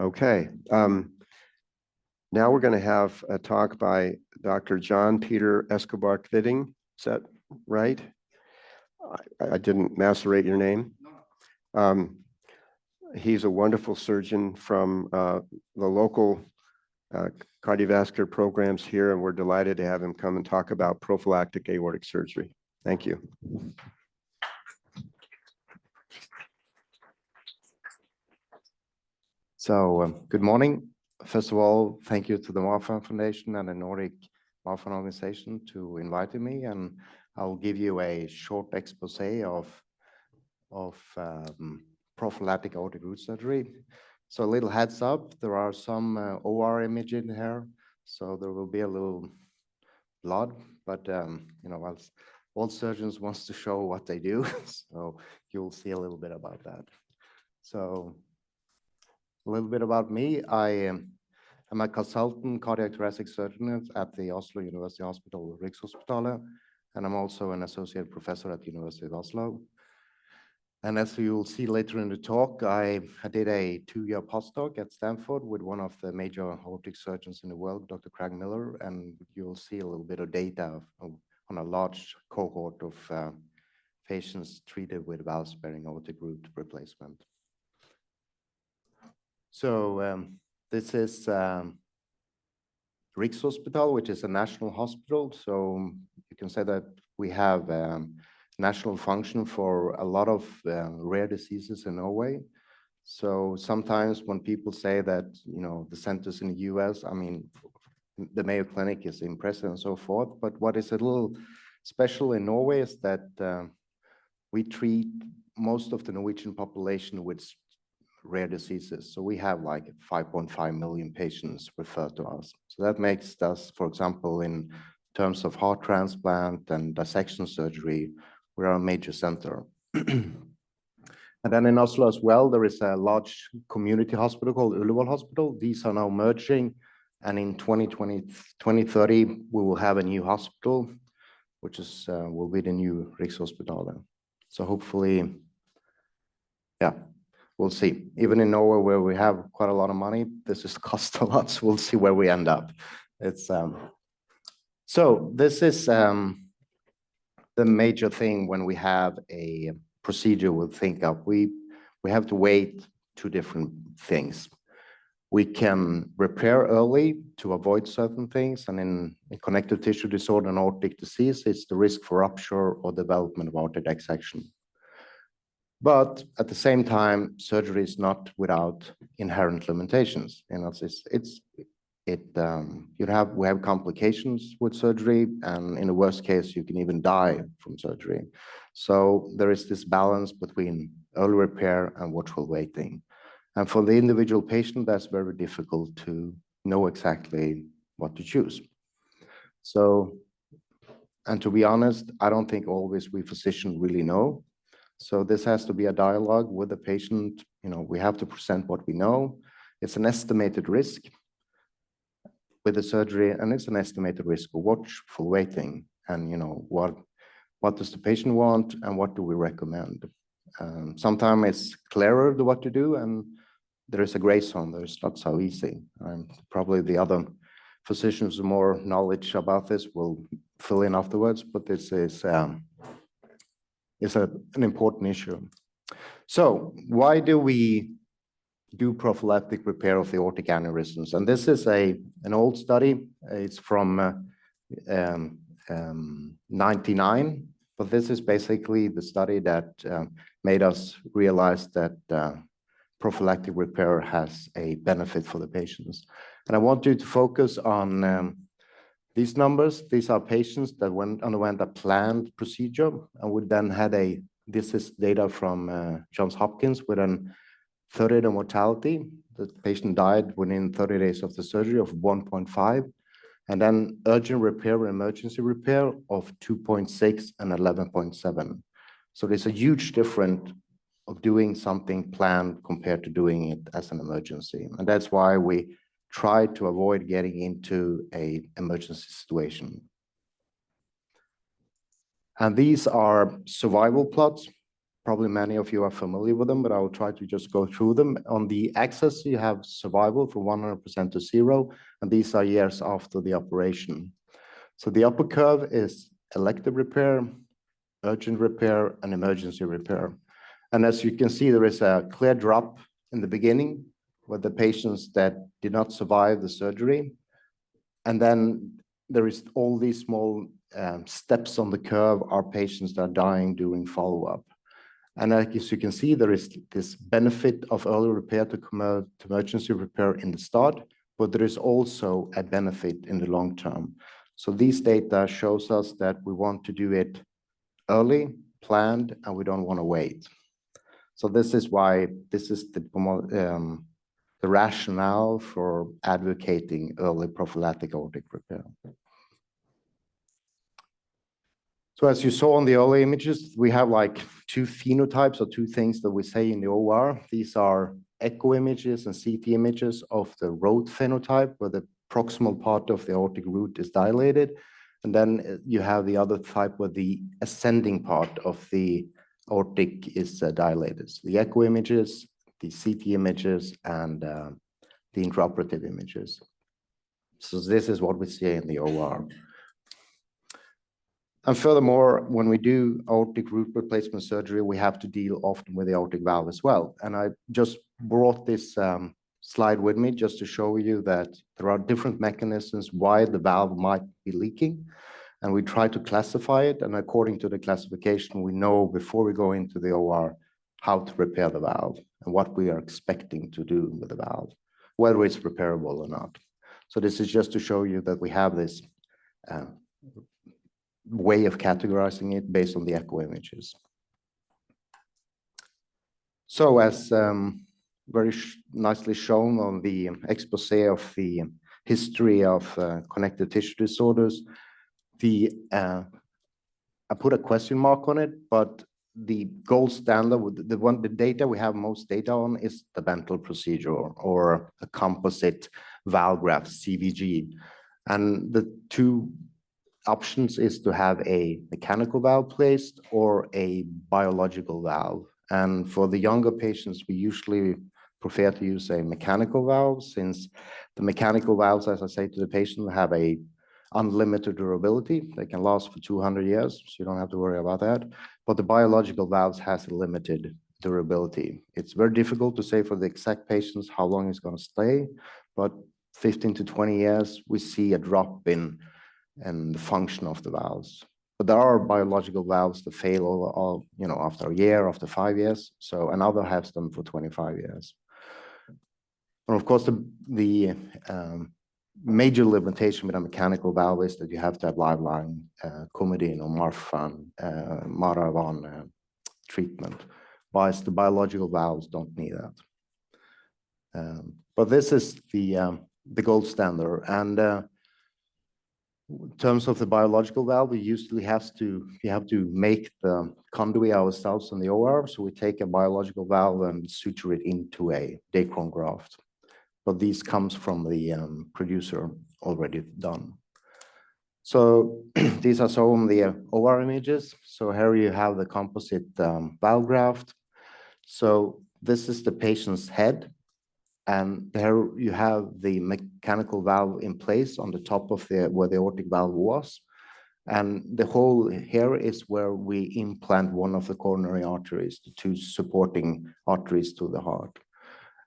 Okay. Now we're going to have a talk by Dr. John-Peder Escobar Kvitting. Is that right? I didn't macerate your name. He's a wonderful surgeon from the local cardiovascular programs here, and we're delighted to have him come and talk about prophylactic aortic surgery. Thank you. So, good morning. First of all, thank you to the Marfan Foundation and the Nordic Marfan organization to inviting me, and I'll give you a short expose of prophylactic aortic root surgery. So a little heads up, there are some OR imaging here, so there will be a little blood, but you know, all surgeons wants to show what they do, so you'll see a little bit about that. So a little bit about me. I am a consultant cardiac thoracic surgeon at the Oslo University Hospital, Rikshospitalet, and I'm also an associate professor at the University of Oslo. And as you'll see later in the talk, I did a 2-year postdoc at Stanford with one of the major aortic surgeons in the world, Dr. Craig Miller, and you'll see a little bit of data on a large cohort of patients treated with valve-sparing aortic root replacement. So this is Rikshospitalet, which is a national hospital. So you can say that we have national function for a lot of rare diseases in Norway. So sometimes when people say that, you know, the centers in the US, I mean, the Mayo Clinic is impressive and so forth, but what is a little special in Norway is that we treat most of the Norwegian population with rare diseases. So we have like 5.5 million patients referred to us. So that makes us, for example, in terms of heart transplant and dissection surgery, we're a major center. And then in Oslo as well, there is a large community hospital called Ullevål Hospital. These are now merging, and in 2030, we will have a new hospital, which is will be the new Rikshospitalet. So hopefully, yeah, we'll see. Even in Norway, where we have quite a lot of money, this is cost a lot, so we'll see where we end up. It's so this is the major thing when we have a procedure with ThinkUp. We have to weigh 2 different things. We can repair early to avoid certain things, and in connective tissue disorder and aortic disease, it's the risk for rupture or development of aortic dissection. But at the same time, surgery is not without inherent limitations. You know, we have complications with surgery, and in the worst case, you can even die from surgery. So there is this balance between early repair and watchful waiting. And for the individual patient, that's very difficult to know exactly what to choose. So, and to be honest, I don't think always we physicians really know. So this has to be a dialogue with the patient. You know, we have to present what we know. It's an estimated risk with the surgery, and it's an estimated risk of watchful waiting. And, you know, what does the patient want and what do we recommend? Sometimes it's clearer what to do, and there is a gray zone. There's not so easy. Probably the other physicians with more knowledge about this will fill in afterwards, but this is an important issue. So why do we do prophylactic repair of the aortic aneurysms? And this is an old study. It's from 99, but this is basically the study that made us realize that prophylactic repair has a benefit for the patients. And I want you to focus on these numbers. These are patients that underwent a planned procedure, and we then had this is data from Johns Hopkins with an 30-day mortality. The patient died within 30 days of the surgery of 1.5, and then urgent repair and emergency repair of 2.6 and 11.7. So there's a huge difference of doing something planned compared to doing it as an emergency. And that's why we try to avoid getting into an emergency situation. And these are survival plots. Probably many of you are familiar with them, but I will try to just go through them. On the axis, you have survival from 100% to 0, and these are years after the operation. So the upper curve is elective repair, urgent repair, and emergency repair. And as you can see, there is a clear drop in the beginning with the patients that did not survive the surgery. And then there is all these small steps on the curve are patients that are dying during follow-up. And as you can see, there is this benefit of early repair to emergency repair in the start, but there is also a benefit in the long term. So these data shows us that we want to do it early, planned, and we don't want to wait. So this is why this is the rationale for advocating early prophylactic aortic repair. So as you saw on the early images, we have like two phenotypes or two things that we say in the OR. These are echo images and CT images of the root phenotype, where the proximal part of the aortic root is dilated. And then you have the other type where the ascending part of the aortic is dilated. So the echo images, the CT images, and the intraoperative images. So this is what we see in the OR. And furthermore, when we do aortic root replacement surgery, we have to deal often with the aortic valve as well. And I just brought this slide with me just to show you that there are different mechanisms why the valve might be leaking. And we try to classify it. And according to the classification, we know before we go into the OR how to repair the valve and what we are expecting to do with the valve, whether it's repairable or not. So this is just to show you that we have this way of categorizing it based on the echo images. So as very nicely shown on the expose of the history of connective tissue disorders, I put a question mark on it, but the gold standard, the data we have most data on is the Bentel procedure or a composite valve graft, CVG. And the two options is to have a mechanical valve placed or a biological valve. And for the younger patients, we usually prefer to use a mechanical valve, since the mechanical valves, as I say to the patient, have a unlimited durability. They can last for 200 years, so you don't have to worry about that. But the biological valves has a limited durability. It's very difficult to say for the exact patients how long it's going to stay, but 15 to 20 years, we see a drop in the function of the valves. But there are biological valves that fail all after a year, after 5 years. So another has them for 25 years. And of course, the major limitation with a mechanical valve is that you have to have lifeline Coumadin or Maravan treatment, whilst the biological valves don't need that. But this is the gold standard. And in terms of the biological valve, we usually have to make the conduit ourselves in the OR. So we take a biological valve and suture it into a Dacron graft. But these comes from the producer already done. So these are some of the OR images. So here you have the composite valve graft. So this is the patient's head. And there you have the mechanical valve in place on the top of where the aortic valve was. And the hole here is where we implant one of the coronary arteries, the two supporting arteries to the heart.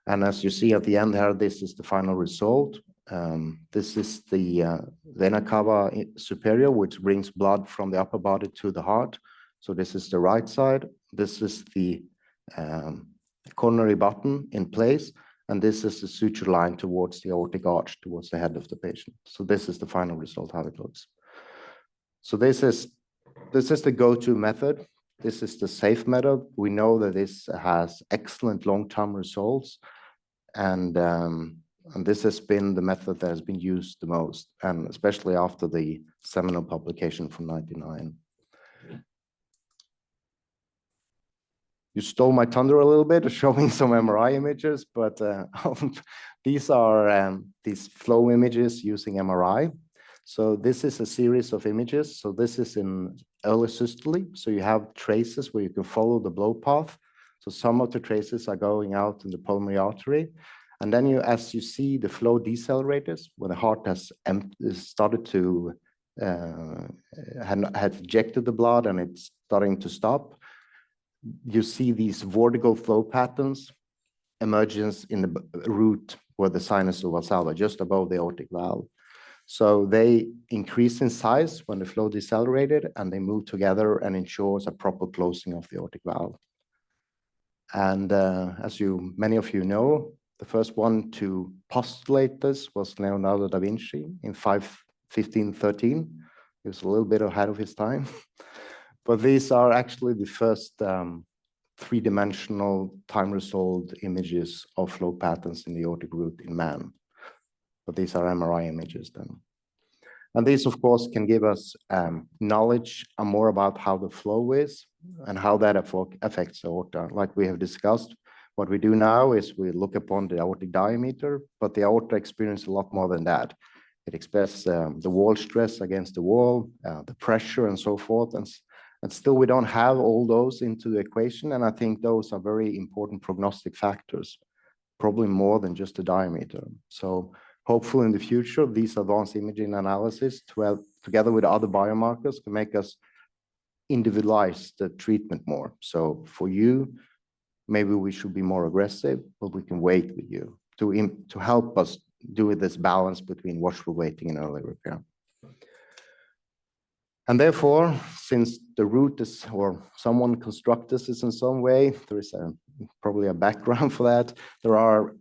And as you see at the end here, this is the final result. This is the vena cava superior, which brings blood from the upper body to the heart. So this is the right side. This is the coronary button in place. And this is the suture line towards the aortic arch, towards the head of the patient. So this is the final result, how it looks. So this is the go-to method. This is the safe method. We know that this has excellent long-term results. And this has been the method that has been used the most, and especially after the seminal publication from 1999. You stole my thunder a little bit, showing some MRI images, but these are these flow images using MRI. So this is a series of images. So this is in early systole. So you have traces where you can follow the blow path. So some of the traces are going out in the pulmonary artery. And then as you see the flow decelerators, when the heart has started to, had ejected the blood and it's starting to stop, you see these vertical flow patterns emergence in the root where the sinus of Valsalva, just above the aortic valve. So they increase in size when the flow decelerated, and they move together and ensures a proper closing of the aortic valve. And as many of you know, the first one to postulate this was Leonardo da Vinci in 1513. He was a little bit ahead of his time. But these are actually the first three-dimensional time-resolved images of flow patterns in the aortic root in man. But these are MRI images then. And these, of course, can give us knowledge more about how the flow is and how that affects the aorta. Like we have discussed, what we do now is we look upon the aortic diameter, but the aorta experiences a lot more than that. It expresses the wall stress against the wall, the pressure and so forth. And still we don't have all those into the equation. And I think those are very important prognostic factors, probably more than just the diameter. So hopefully in the future, these advanced imaging analysis, together with other biomarkers, can make us individualize the treatment more. So for you, maybe we should be more aggressive, but we can wait with you to help us do this balance between watchful waiting and early repair. And therefore, since the root is, or someone constructed this in some way, there is probably a background for that. There are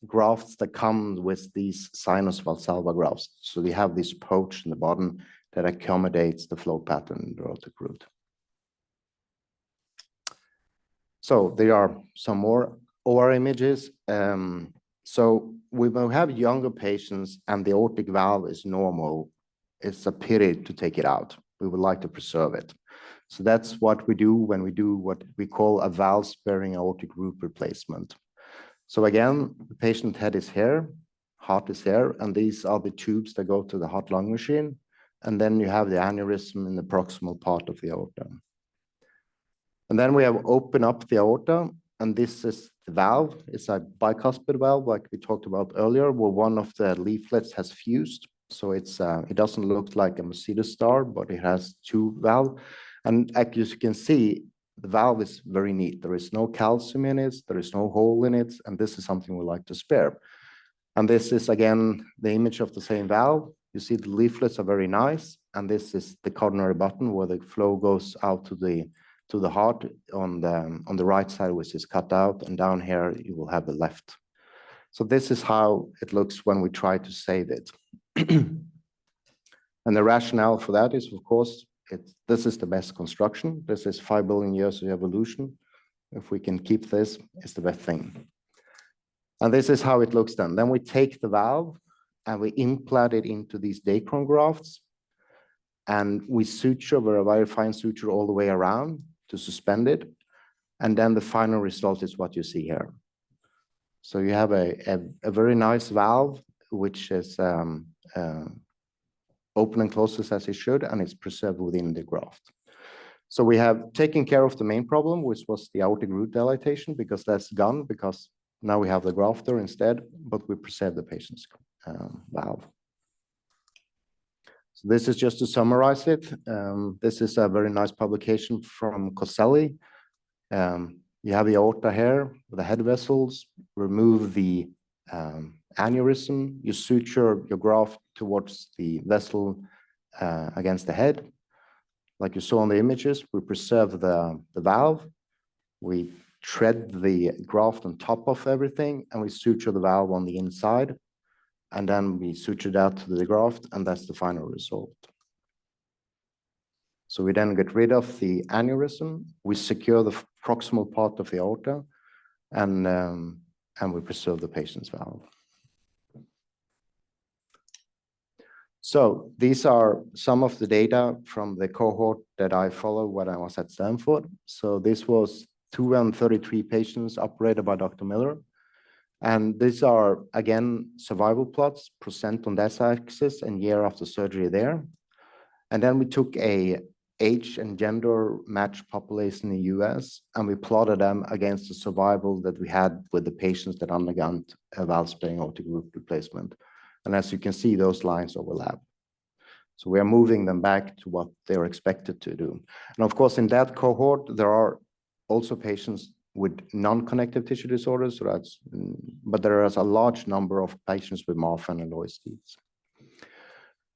grafts that come with these sinus Valsalva grafts. So they have this pouch in the bottom that accommodates the flow pattern in the aortic root. So there are some more OR images. So we will have younger patients and the aortic valve is normal. It's a pity to take it out. We would like to preserve it. So that's what we do when we do what we call a valve-sparing aortic root replacement. So again, the patient head is here, heart is here, and these are the tubes that go to the heart-lung machine. And then you have the aneurysm in the proximal part of the aorta. And then we have opened up the aorta, and this is the valve. It's a bicuspid valve, like we talked about earlier, where one of the leaflets has fused. So it doesn't look like a Mercedes star, but it has two valves. And as you can see, the valve is very neat. There is no calcium in it. There is no hole in it. And this is something we like to spare. And this is, again, the image of the same valve. You see the leaflets are very nice. And this is the coronary button where the flow goes out to the heart on the right side, which is cut out. And down here, you will have the left. So this is how it looks when we try to save it. And the rationale for that is, of course, this is the best construction. This is 5 billion years of evolution. If we can keep this, it's the best thing. And this is how it looks then. Then we take the valve and we implant it into these Dacron grafts. And we suture with a very fine suture all the way around to suspend it. And then the final result is what you see here. So you have a very nice valve, which is open and closes as it should, and it's preserved within the graft. So we have taken care of the main problem, which was the aortic root dilatation, because that's gone, because now we have the grafter instead, but we preserve the patient's valve. So this is just to summarize it. This is a very nice publication from Coselli. You have the aorta here, the head vessels, remove the aneurysm, you suture your graft towards the vessel against the head. Like you saw on the images, we preserve the valve, we tread the graft on top of everything, and we suture the valve on the inside, and then we suture that to the graft, and that's the final result. So we then get rid of the aneurysm, we secure the proximal part of the aorta, and we preserve the patient's valve. So these are some of the data from the cohort that I followed when I was at Stanford. So this was 233 patients operated by Dr. Miller. And these are, again, survival plots, percent on that axis and year after surgery there. And then we took a age and gender matched population in the US, and we plotted them against the survival that we had with the patients that underwent a valve-sparing aortic root replacement. And as you can see, those lines overlap. So we are moving them back to what they're expected to do. And of course, in that cohort, there are also patients with non-connective tissue disorders, so but there is a large number of patients with Marfan and OSDs.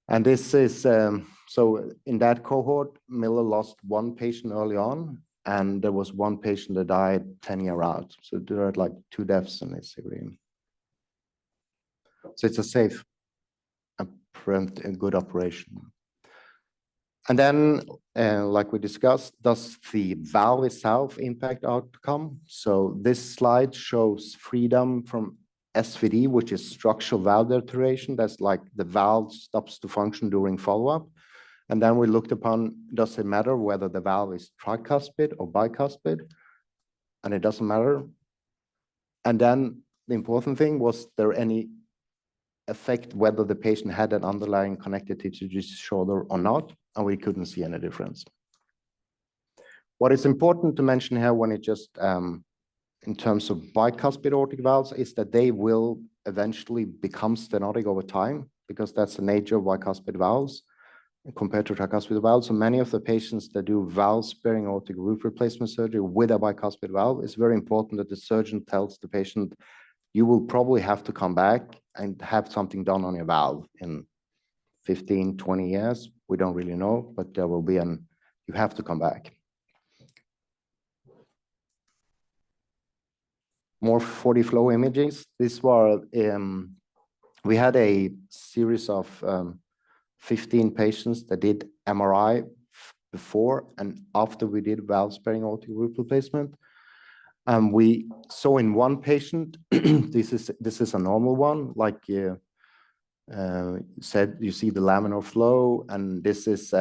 And this is, so in that cohort, Miller lost one patient early on, and there was one patient that died 10 years out. So there are like 2 deaths in this area. So it's a safe, a good operation. And then, like we discussed, does the valve itself impact outcome? So this slide shows freedom from SVD, which is structural valve deterioration. That's like the valve stops to function during follow-up. And then we looked upon, does it matter whether the valve is tricuspid or bicuspid? And it doesn't matter. And then the important thing, was there any effect whether the patient had an underlying connective tissue disorder or not? And we couldn't see any difference. What is important to mention here when it just, in terms of bicuspid aortic valves, is that they will eventually become stenotic over time, because that's the nature of bicuspid valves compared to tricuspid valves. So many of the patients that do valve-sparing aortic root replacement surgery with a bicuspid valve, it's very important that the surgeon tells the patient, you will probably have to come back and have something done on your valve in 15, 20 years. We don't really know, but there will be you have to come back. More 4D flow images. This was, we had a series of 15 patients that did MRI before and after we did valve-sparing aortic root replacement. We saw in one patient, this is a normal one, like you said, you see the laminar flow, and this is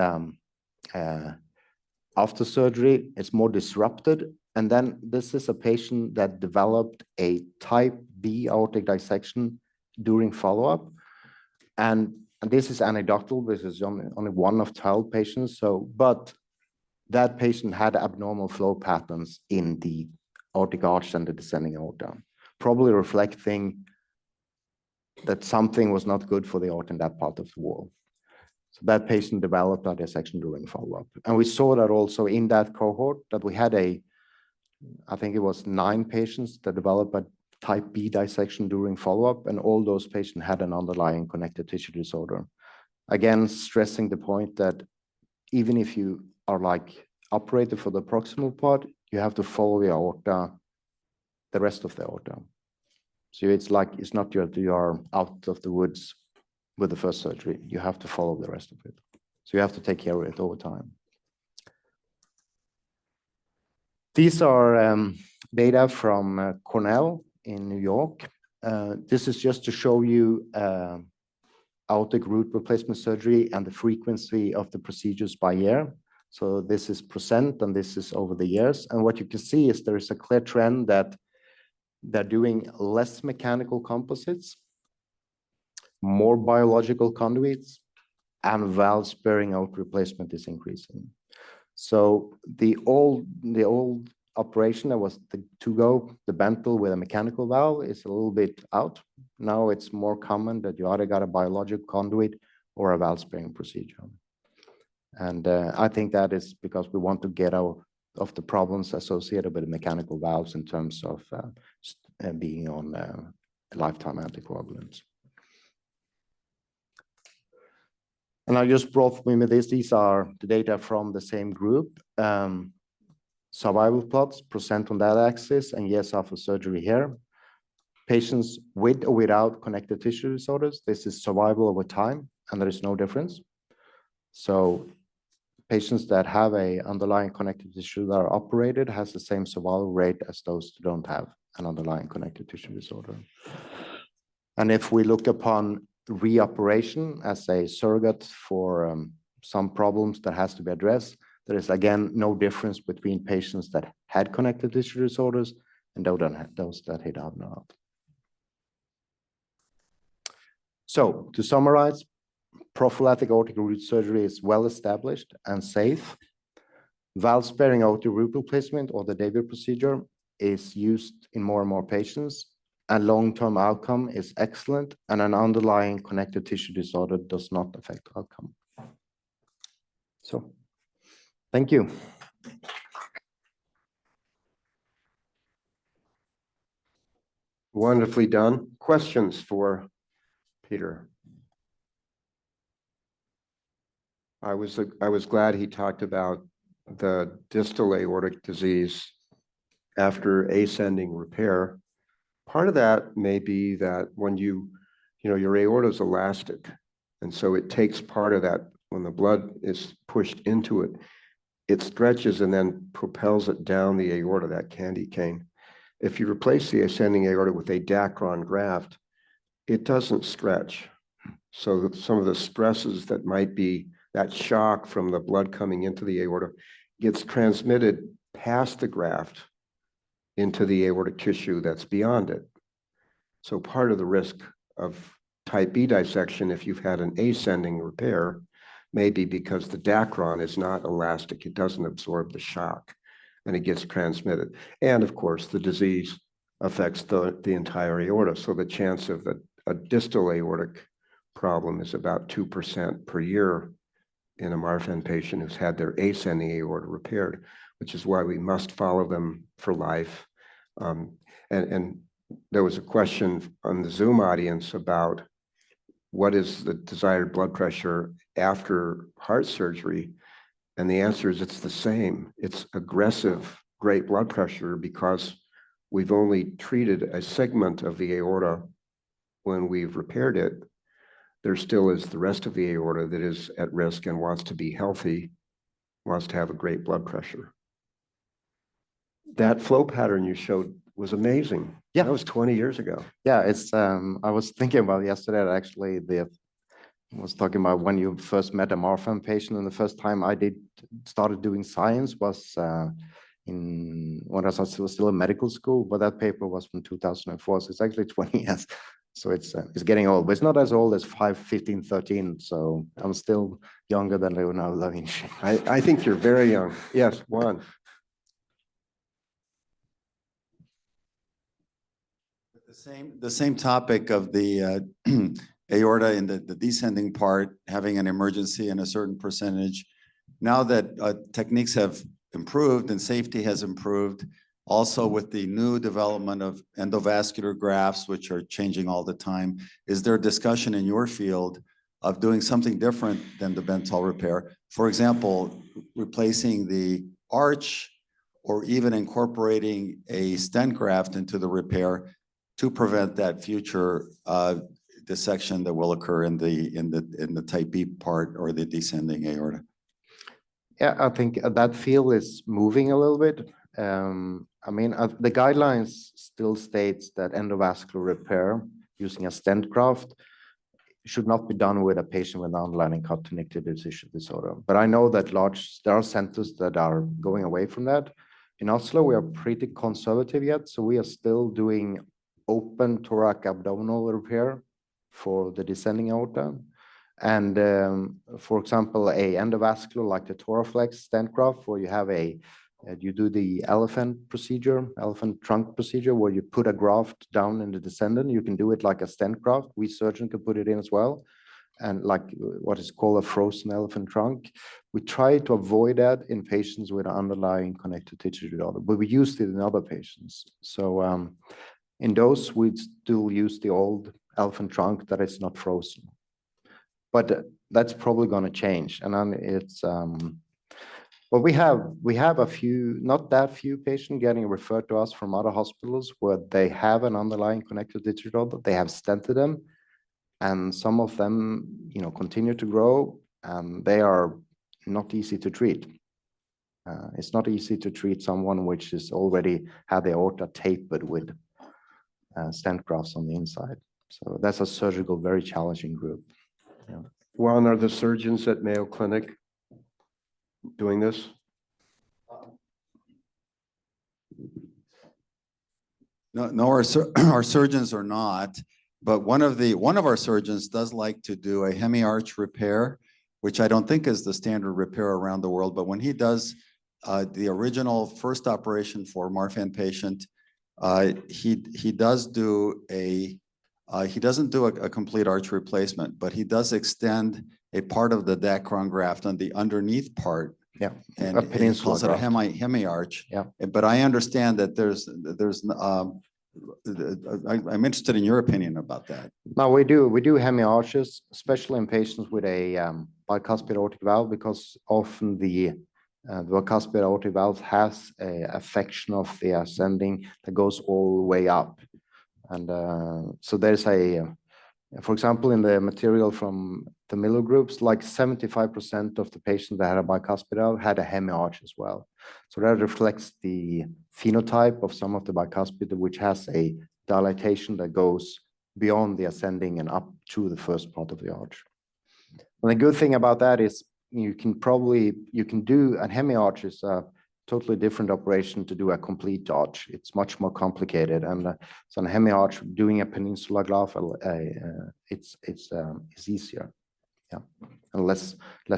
after surgery, it's more disrupted. And then this is a patient that developed a type B aortic dissection during follow-up. And this is anecdotal, this is only 1 of 12 patients. So, but that patient had abnormal flow patterns in the aortic arch and the descending aorta, probably reflecting that something was not good for the aorta in that part of the wall. So that patient developed a dissection during follow-up. And we saw that also in that cohort, that we had I think it was 9 patients that developed a type B dissection during follow-up, and all those patients had an underlying connective tissue disorder. Again, stressing the point that even if you are like operated for the proximal part, you have to follow the aorta, the rest of the aorta. So it's like, it's not you are out of the woods with the first surgery. You have to follow the rest of it. So you have to take care of it over time. These are data from Cornell in New York. This is just to show you aortic root replacement surgery and the frequency of the procedures by year. So this is percent, and this is over the years. And what you can see is there is a clear trend that they're doing less mechanical composites, more biological conduits, and valve-sparing aortic replacement is increasing. So the old operation that was to go the Bentel with a mechanical valve is a little bit out. Now it's more common that you either got a biological conduit or a valve-sparing procedure. And I think that is because we want to get out of the problems associated with the mechanical valves in terms of being on lifetime anticoagulants. And I just brought with me this. These are the data from the same group. Survival plots, percent on that axis, and years after surgery here. Patients with or without connective tissue disorders, this is survival over time, and there is no difference. So patients that have a underlying connective tissue that are operated has the same survival rate as those who don't have an underlying connective tissue disorder. And if we look upon reoperation as a surrogate for some problems that has to be addressed, there is again no difference between patients that had connective tissue disorders and those that had not. So to summarize, prophylactic aortic root surgery is well established and safe. Valve-sparing aortic root replacement, or the David procedure, is used in more and more patients, and long-term outcome is excellent, and an underlying connective tissue disorder does not affect outcome. So, thank you. Wonderfully done. Questions for Peter? I was glad he talked about the distal aortic disease after ascending repair. Part of that may be that when your aorta is elastic, and so it takes part of that when the blood is pushed into it, it stretches and then propels it down the aorta, that candy cane. If you replace the ascending aorta with a Dacron graft, it doesn't stretch. So some of the stresses that might be that shock from the blood coming into the aorta gets transmitted past the graft into the aortic tissue that's beyond it. So part of the risk of type B dissection, if you've had an ascending repair, may be because the Dacron is not elastic. It doesn't absorb the shock and it gets transmitted. And of course, the disease affects the entire aorta. So the chance of a distal aortic problem is about 2% per year in a Marfan patient who's had their ascending aorta repaired, which is why we must follow them for life. And there was a question on the Zoom audience about what is the desired blood pressure after heart surgery? And the answer is it's the same. It's aggressive, great blood pressure because we've only treated a segment of the aorta when we've repaired it. There still is the rest of the aorta that is at risk and wants to be healthy, wants to have a great blood pressure. That flow pattern you showed was amazing. Yeah. That was 20 years ago. Yeah, it's I was thinking about yesterday that actually I was talking about when you first met a Marfan patient, and the first time I started doing science was when I was still in medical school, but that paper was from 2004, so it's actually 20 years. So it's getting old, but it's not as old as 15, 13. So I'm still younger than Leonardo da Vinci. I think you're very young. Yes, Juan. The same topic of the aorta in the descending part, having an emergency in a certain percentage. Now that techniques have improved and safety has improved, also with the new development of endovascular grafts, which are changing all the time, is there a discussion in your field of doing something different than the Bentall repair? For example, replacing the arch or even incorporating a stent graft into the repair to prevent that future dissection that will occur in the type B part or the descending aorta. Yeah, I think that field is moving a little bit. I mean, the guidelines still states that endovascular repair using a stent graft should not be done with a patient with underlying connective tissue disorder. But I know that there are centers that are going away from that. In Oslo, we are pretty conservative yet, so we are still doing open thoracic abdominal repair for the descending aorta. And for example, a endovascular like the Toraflex stent graft, where you have you do the elephant trunk procedure, where you put a graft down in the descendant. You can do it like a stent graft. We surgeon can put it in as well. And like what is called a frozen elephant trunk. We try to avoid that in patients with an underlying connective tissue disorder, but we used it in other patients. So in those, we still use the old elephant trunk that is not frozen. But that's probably going to change. And then it's, well, we have a few, not that few patients getting referred to us from other hospitals where they have an underlying connective tissue disorder. They have stented them. And some of them, continue to grow, and they are not easy to treat. It's not easy to treat someone which is already had the aorta tapered with stent grafts on the inside. So that's a surgical, very challenging group. Yeah. Juan, are the surgeons at Mayo Clinic doing this? No, our surgeons are not. but one of our surgeons does like to do a hemi-arch repair, which I don't think is the standard repair around the world. But when he does the original first operation for Marfan patient, he does do he doesn't do a complete arch replacement, but he does extend a part of the dacron graft on the underneath part. Yeah, and a he peninsula calls it a graft. hemi-arch. Yeah. But I understand that I'm interested in your opinion about that. Now we do hemi-arches, especially in patients with a bicuspid aortic valve, because often the bicuspid aortic valve has a affection of the ascending that goes all the way up. And so there's for example, in the material from the Miller groups, like 75% of the patients that had a bicuspid valve had a hemi-arch as well. So that reflects the phenotype of some of the bicuspid, which has a dilatation that goes beyond the ascending and up to the first part of the arch. And the good thing about that is you can do a hemi-arch is a totally different operation to do a complete arch. It's much more complicated, and so on a hemi-arch, doing a peninsula graft, it's easier, yeah, and less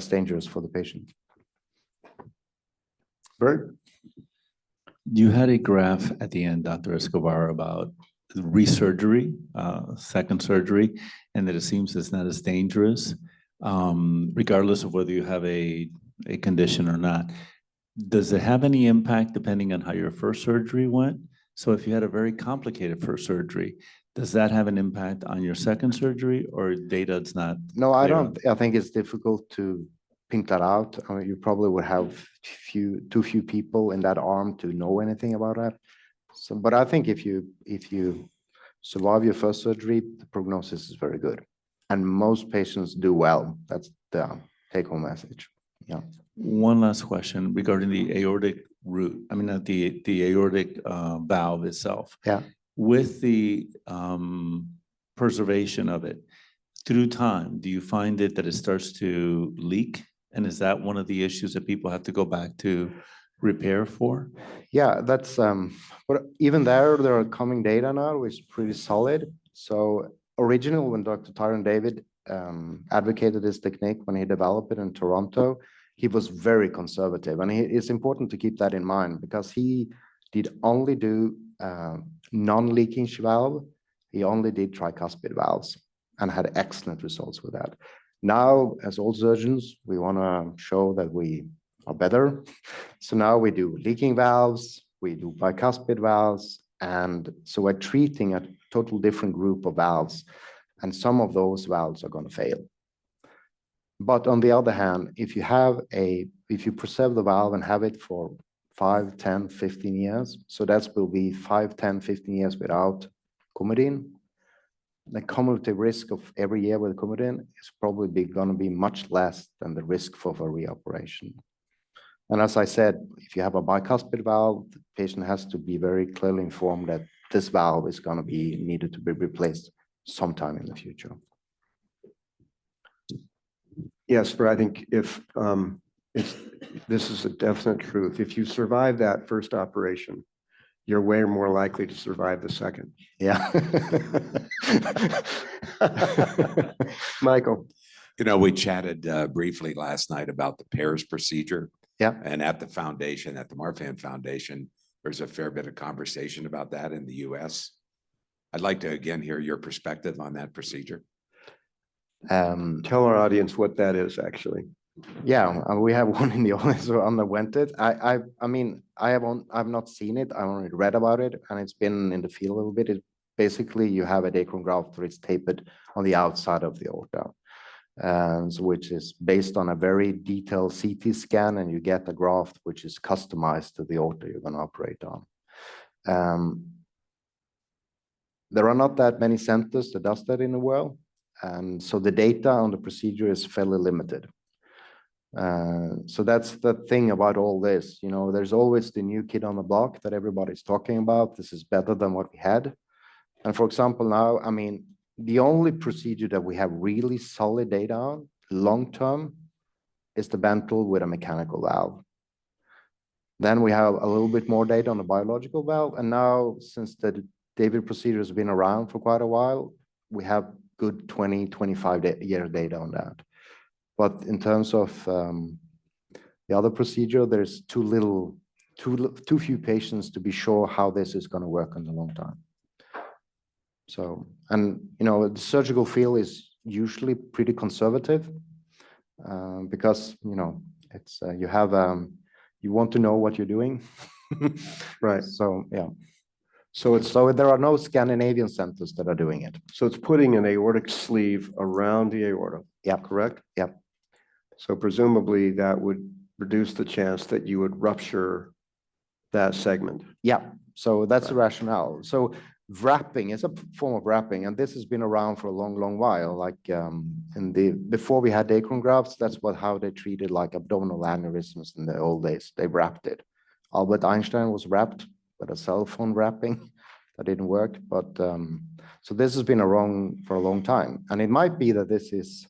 dangerous for the patient. Bert? You had a graph at the end, Dr. Escobar, about resurgery, second surgery, and that it seems it's not as dangerous, regardless of whether you have a condition or not. Does it have any impact depending on how your first surgery went? So if you had a very complicated first surgery, does that have an impact on your second surgery, or data it's not? No, I don't. I think it's difficult to pink that out. I mean, you probably would have too few people in that arm to know anything about that. So, but I think if you survive your first surgery, the prognosis is very good, and most patients do well. That's the take-home message. Yeah. One last question regarding the aortic root. I mean, not the aortic valve itself. Yeah. With the preservation of it through time, do you find that it starts to leak? And is that one of the issues that people have to go back to repair for? Yeah, that's but even there are coming data now, which is pretty solid. So originally, when Dr. Tyron David advocated this technique when he developed it in Toronto, he was very conservative, and it's important to keep that in mind because he did only do non-leaking valve. He only did tricuspid valves and had excellent results with that. Now, as all surgeons, we want to show that we are better. So now we do leaking valves, we do bicuspid valves, and so we're treating a total different group of valves, and some of those valves are going to fail. But on the other hand, if you preserve the valve and have it for 5, 10, 15 years, so that will be 5, 10, 15 years without Coumadin, the cumulative risk of every year with Coumadin is probably going to be much less than the risk for a reoperation. And as I said, if you have a bicuspid valve, the patient has to be very clearly informed that this valve is going to be needed to be replaced sometime in the future. Yes, but I think if this is a definite truth. If you survive that first operation, you're way more likely to survive the second. Yeah. Michael. You know, we chatted briefly last night about the PAIRS procedure. Yeah. And at the foundation, at the Marfan Foundation, there's a fair bit of conversation about that in the US. I'd like to again hear your perspective on that procedure. Tell our audience what that is actually. Yeah, we have one in the audience who underwent it. I mean, I've not seen it. I only read about it, and it's been in the field a little bit. It basically you have a dacron graft where it's tapered on the outside of the aorta, which is based on a very detailed CT scan, and you get a graft which is customized to the aorta you're going to operate on. There are not that many centers that does that in the world, and so the data on the procedure is fairly limited. So that's the thing about all this, you know, there's always the new kid on the block that everybody's talking about. This is better than what we had. And for example, now, I mean, the only procedure that we have really solid data on long-term is the ventral with a mechanical valve. Then we have a little bit more data on the biological valve. And now, since the David procedure has been around for quite a while, we have good 20, 25-year data on that. But in terms of the other procedure, there's too few patients to be sure how this is going to work in the long time. So, and you know, the surgical field is usually pretty conservative because you know it's you want to know what you're doing, Right. So yeah. So it's So there are no Scandinavian centers that are doing it. So it's putting an aortic sleeve around the aorta. Yeah. Correct? Yep. So presumably that would reduce the chance that you would rupture that segment. Yeah. So that's the Right. rationale. So wrapping is a form of wrapping, and this has been around for a long, long while. Like before we had Dacron grafts, that's how they treated like abdominal aneurysms in the old days. They wrapped it. Albert Einstein was wrapped with a cell phone wrapping. That didn't work. But so this has been around for a long time, and it might be that this is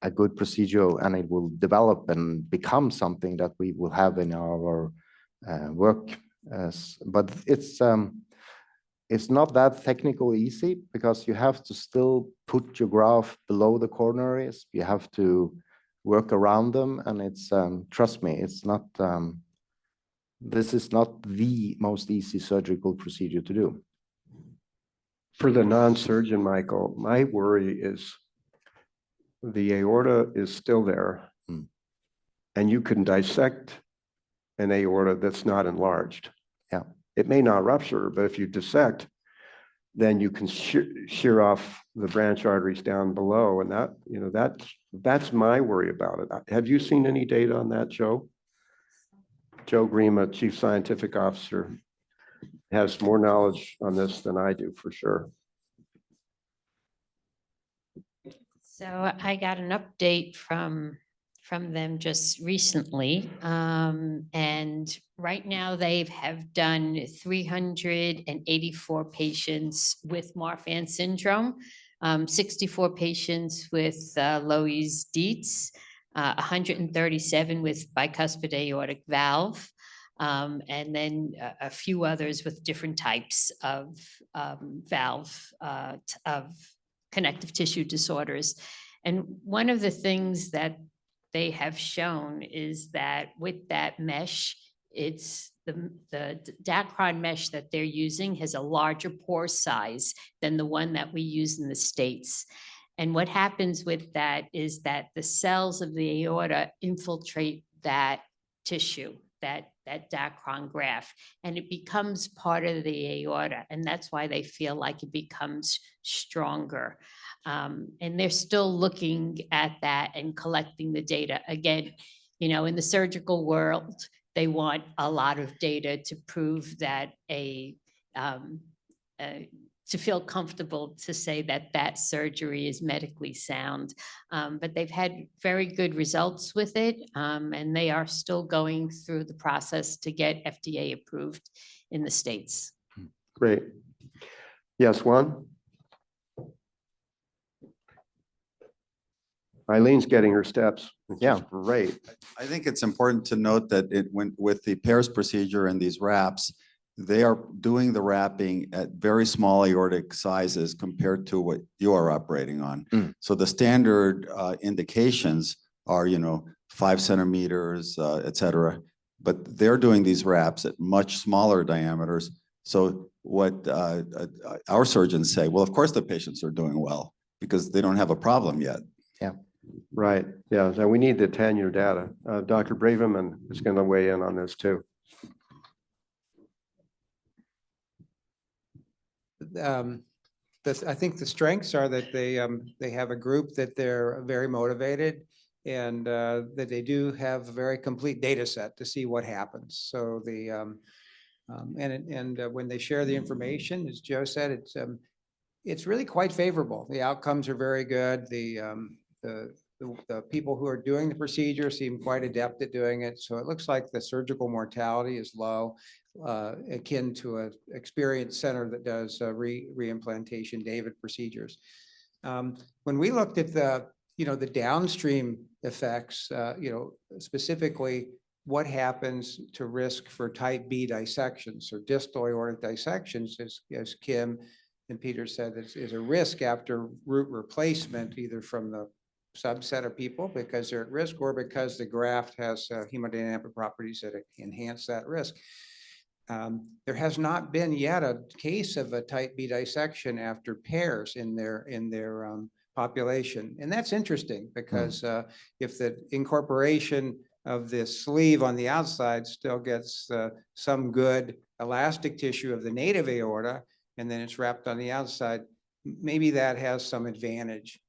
a good procedure, and it will develop and become something that we will have in our work. But it's not that technically easy because you have to still put your graft below the coronaries. You have to work around them, and it's trust me, it's not. This is not the most easy surgical procedure to do. For the non-surgeon, Michael, my worry is the aorta is still there, and you can dissect an aorta that's not enlarged. Yeah. It may not rupture, but if you dissect, then you can shear off the branch arteries down below, and that, you know, that's my worry about it. Have you seen any data on that, Joe? Joe Grima, Chief Scientific Officer, has more knowledge on this than I do, for sure. So I got an update from them just recently. And right now they have done 384 patients with Marfan syndrome, 64 patients with Loeys-Dietz, 137 with bicuspid aortic valve, and then a few others with different types of valve, of connective tissue disorders. And one of the things that they have shown is that with that mesh, it's the Dacron mesh that they're using has a larger pore size than the one that we use in the States. And what happens with that is that the cells of the aorta infiltrate that tissue, that Dacron graft, and it becomes part of the aorta. And that's why they feel like it becomes stronger. And they're still looking at that and collecting the data. Again, you know, in the surgical world, they want a lot of data to prove that to feel comfortable to say that that surgery is medically sound. But they've had very good results with it, and they are still going through the process to get FDA approved in the States. Great. Yes, Juan? Eileen's getting her steps, which is great. I think it's important to note that with the Pears procedure and these wraps, they are doing the wrapping at very small aortic sizes compared to what you are operating on. So the standard indications are, 5 centimeters, et cetera, but they're doing these wraps at much smaller diameters. So what our surgeons say, well, of course the patients are doing well because they don't have a problem yet. Yeah. Right. Yeah. So we need the 10-year data. Dr. Braverman is going to weigh in on this too. I think the strengths are that they have a group that they're very motivated, and that they do have a very complete data set to see what happens. So when they share the information, as Joe said, it's really quite favorable. The outcomes are very good. The people who are doing the procedure seem quite adept at doing it. So it looks like the surgical mortality is low, akin to an experienced center that does reimplantation David procedures. When we looked at the downstream effects, specifically what happens to risk for type B dissections or distal aortic dissections, as Kim and Peter said, is a risk after root replacement, either from the subset of people because they're at risk or because the graft has hemodynamic properties that enhance that risk. There has not been yet a case of a type B dissection after pairs in their population. And that's interesting because if the incorporation of this sleeve on the outside still gets some good elastic tissue of the native aorta, and then it's wrapped on the outside, maybe that has some advantage.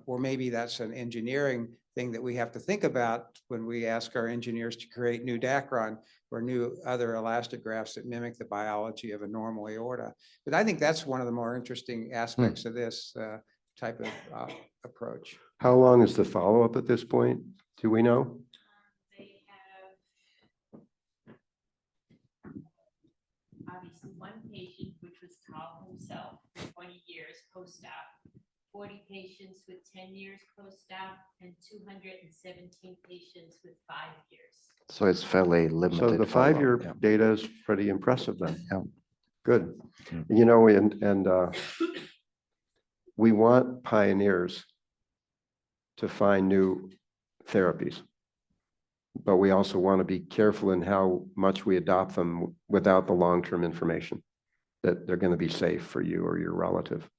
Or maybe that's an engineering thing that we have to think about when we ask our engineers to create new Dacron or new other elastic grafts that mimic the biology of a normal aorta. But I think that's one of the more interesting aspects of this type of approach. How long is the follow-up at this point? Do we know? They have obviously one patient, which was Tal himself, 20 years post-op, 40 patients with 10 years post-op, and 217 patients with 5 years. So it's fairly limited. So the follow-up, 5-year yeah. data is pretty impressive then. Yeah. Good. Mm. You know, and we want pioneers to find new therapies, but we also want to be careful in how much we adopt them without the long-term information that they're going to be safe for you or your relative.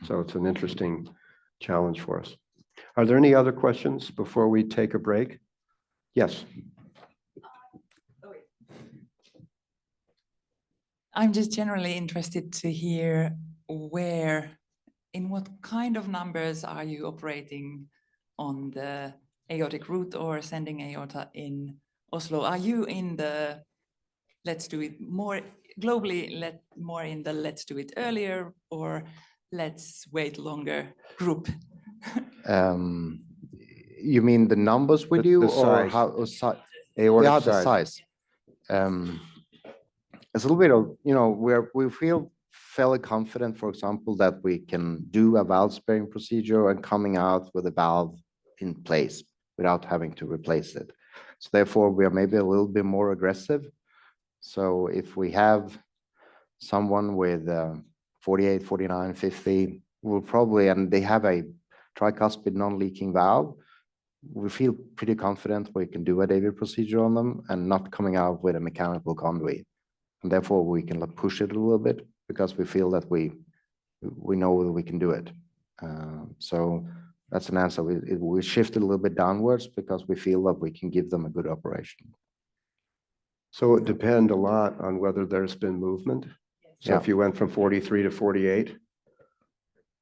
So it's an interesting challenge for us. Are there any other questions before we take a break? Yes. I'm just generally interested to hear in what kind of numbers are you operating on the aortic root or ascending aorta in Oslo? Are you in the let's do it more globally, more in the let's do it earlier or let's wait longer group? You mean the numbers we do The or size. how Aortic yeah, the size. It's a little bit of, you know, we feel fairly confident, for example, that we can do a valve sparing procedure and coming out with a valve in place without having to replace it. So therefore, we are maybe a little bit more aggressive. So if we have someone with 48, 49, 50, we'll probably, and they have a tricuspid non-leaking valve, we feel pretty confident we can do a AV procedure on them and not coming out with a mechanical conduit. And therefore, we can push it a little bit because we feel that we know that we can do it. So that's an answer. We shifted a little bit downwards because we feel that we can give them a good operation. So it depends a lot on whether there's been movement. So if you went from 43 to 48,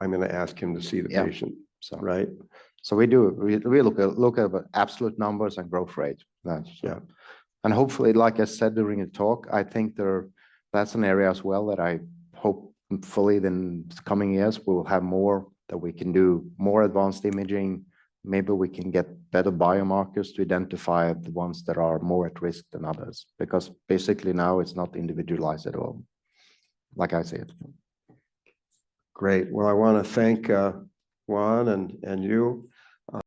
I'm going to ask him to see the patient, So right? So we look at absolute numbers and growth rate. Yeah. And hopefully, like I said during the talk, I think that's an area as well that I hope fully in the coming years we will have more that we can do, more advanced imaging. Maybe we can get better biomarkers to identify the ones that are more at risk than others, because basically now it's not individualized at all, like I said. Great. Well, I want to thank Juan and you